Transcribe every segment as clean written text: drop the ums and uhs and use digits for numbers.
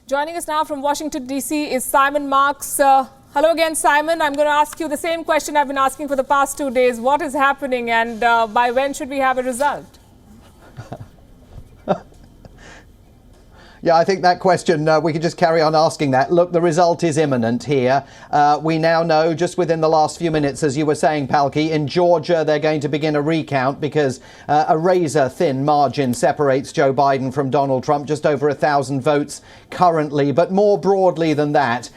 Joining us now from Washington, D.C. is Simon Marks. Hello again, Simon. I'm going to ask you the same question I've been asking for the past 2 days. What is happening and by when should we have a result? Yeah, I think that question, we could just carry on asking that. Look, the result is imminent here. We now know, just within the last few minutes, as you were saying, Palki, in Georgia, they're going to begin a recount because a razor-thin margin separates Joe Biden from Donald Trump, just over 1,000 votes currently. But more broadly than that,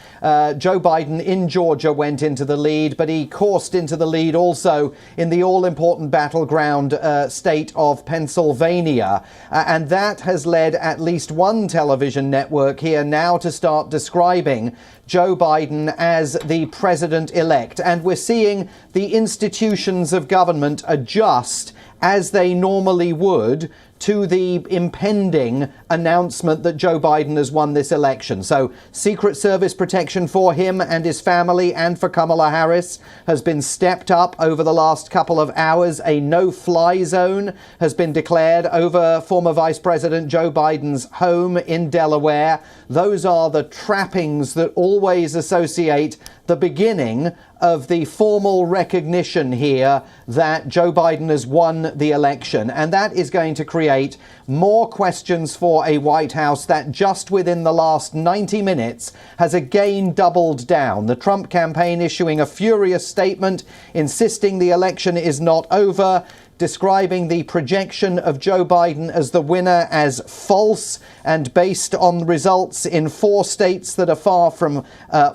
Joe Biden in Georgia went into the lead, but he coursed into the lead also in the all-important battleground state of Pennsylvania. And that has led at least one television network here now to start describing Joe Biden as the president-elect. And we're seeing the institutions of government adjust as they normally would to the impending announcement that Joe Biden has won this election. So Secret Service protection for him and his family and for Kamala Harris has been stepped up over the last couple of hours. A no-fly zone has been declared over former Vice President Joe Biden's home in Delaware. Those are the trappings that always associate the beginning of the formal recognition here that Joe Biden has won the election. And that is going to create more questions for a White House that just within the last 90 minutes has again doubled down. The Trump campaign issuing a furious statement insisting the election is not over, describing the projection of Joe Biden as the winner as false and based on results in 4 states that are far from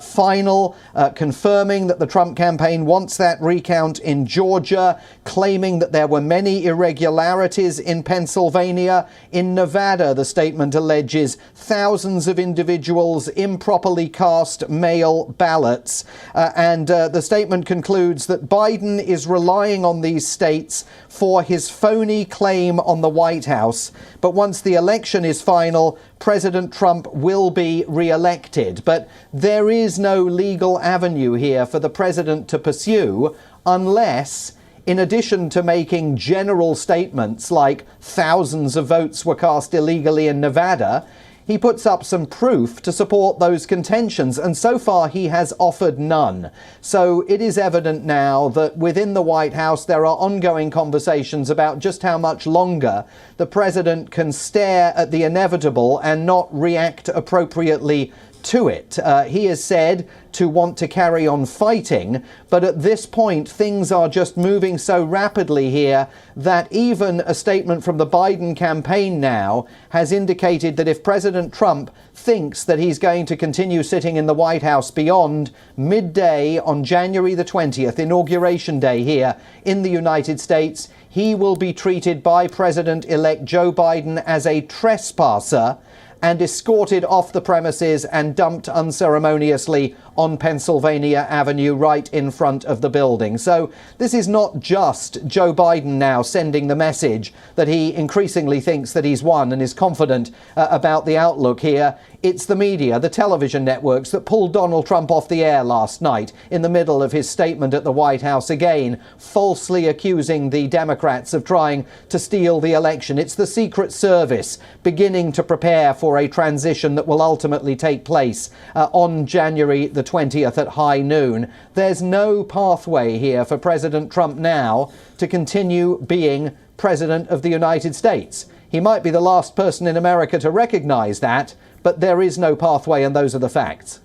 final, confirming that the Trump campaign wants that recount in Georgia, claiming that there were many irregularities in Pennsylvania. In Nevada, the statement alleges thousands of individuals improperly cast mail ballots. And the statement concludes that Biden is relying on these states for his phony claim on the White House. But once the election is final, President Trump will be re-elected. But there is no legal avenue here for the president to pursue unless, in addition to making general statements like thousands of votes were cast illegally in Nevada, he puts up some proof to support those contentions, and so far he has offered none. So it is evident now that within the White House there are ongoing conversations about just how much longer the president can stare at the inevitable and not react appropriately to it. He is said to want to carry on fighting, but at this point things are just moving so rapidly here that even a statement from the Biden campaign now has indicated that if President Trump thinks that he's going to continue sitting in the White House beyond midday on January the 20th, Inauguration Day here in the United States, he will be treated by President-elect Joe Biden as a trespasser and escorted off the premises and dumped unceremoniously on Pennsylvania Avenue right in front of the building. So this is not just Joe Biden now sending the message that he increasingly thinks that he's won and is confident about the outlook here. It's the media, the television networks that pulled Donald Trump off the air last night in the middle of his statement at the White House, again falsely accusing the Democrats of trying to steal the election. It's the Secret Service beginning to prepare for a transition that will ultimately take place on January the 20th at high noon. There's no pathway here for President Trump now to continue being President of the United States. He might be the last person in America to recognize that, but there is no pathway, and those are the facts.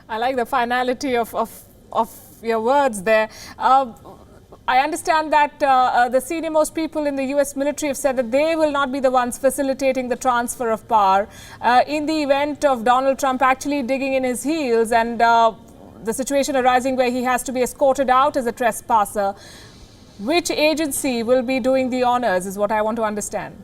I like the finality of your words there. I understand that the senior-most people in the U.S. military have said that they will not be the ones facilitating the transfer of power in the event of Donald Trump actually digging in his heels and the situation arising where he has to be escorted out as a trespasser. Which agency will be doing the honors is what I want to understand.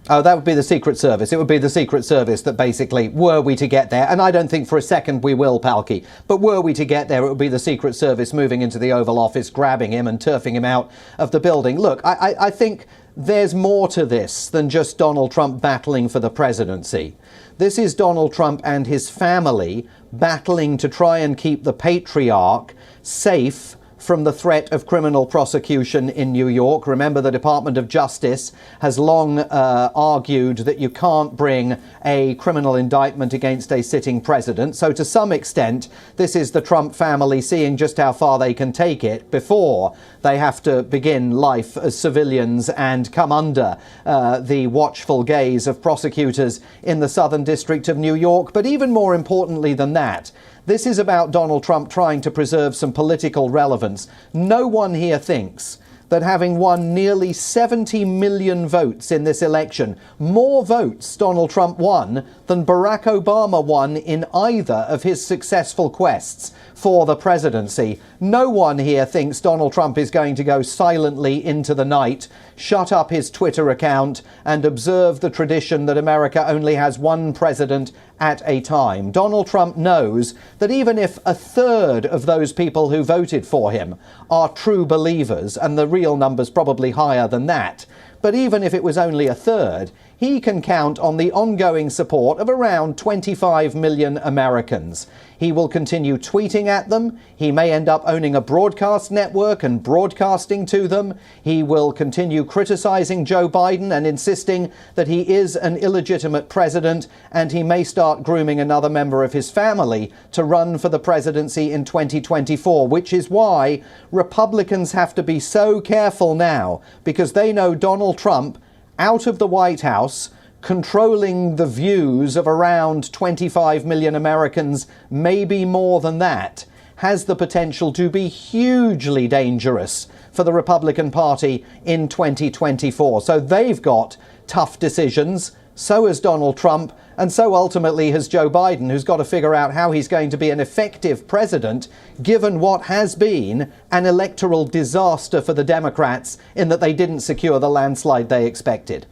Oh, that would be the Secret Service. It would be the Secret Service that basically, were we to get there, and I don't think for a second we will, Palki, but were we to get there, it would be the Secret Service moving into the Oval Office, grabbing him and turfing him out of the building. Look, I think there's more to this than just Donald Trump battling for the presidency. This is Donald Trump and his family battling to try and keep the patriarch safe from the threat of criminal prosecution in New York. Remember, the Department of Justice has long argued that you can't bring a criminal indictment against a sitting president. So to some extent, this is the Trump family seeing just how far they can take it before they have to begin life as civilians and come under the watchful gaze of prosecutors in the Southern District of New York. But even more importantly than that, this is about Donald Trump trying to preserve some political relevance. No one here thinks that having won nearly 70 million votes in this election, more votes Donald Trump won than Barack Obama won in either of his successful quests for the presidency. No one here thinks Donald Trump is going to go silently into the night, shut up his Twitter account, and observe the tradition that America only has one president at a time. Donald Trump knows that even if a third of those people who voted for him are true believers, and the real number's probably higher than that, but even if it was only a third, he can count on the ongoing support of around 25 million Americans. He will continue tweeting at them. He may end up owning a broadcast network and broadcasting to them. He will continue criticizing Joe Biden and insisting that he is an illegitimate president, and he may start grooming another member of his family to run for the presidency in 2024, which is why Republicans have to be so careful now, because they know Donald Trump out of the White House, controlling the views of around 25 million Americans, maybe more than that, has the potential to be hugely dangerous for the Republican Party in 2024. So they've got tough decisions, so has Donald Trump, and so ultimately has Joe Biden, who's got to figure out how he's going to be an effective president, given what has been an electoral disaster for the Democrats in that they didn't secure the landslide they expected.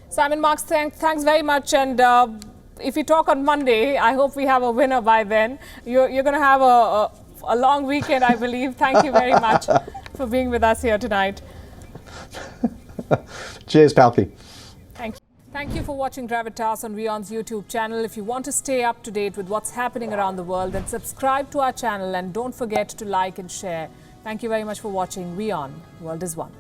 Simon Marks, thanks very much. And if we talk on Monday, I hope we have a winner by then. You're going to have a long weekend, I believe. Thank you very much for being with us here tonight. Cheers, Palki. Thank you. Thank you for watching Gravitas on WION's YouTube channel. If you want to stay up to date with what's happening around the world, then subscribe to our channel and don't forget to like and share. Thank you very much for watching WION. World is One.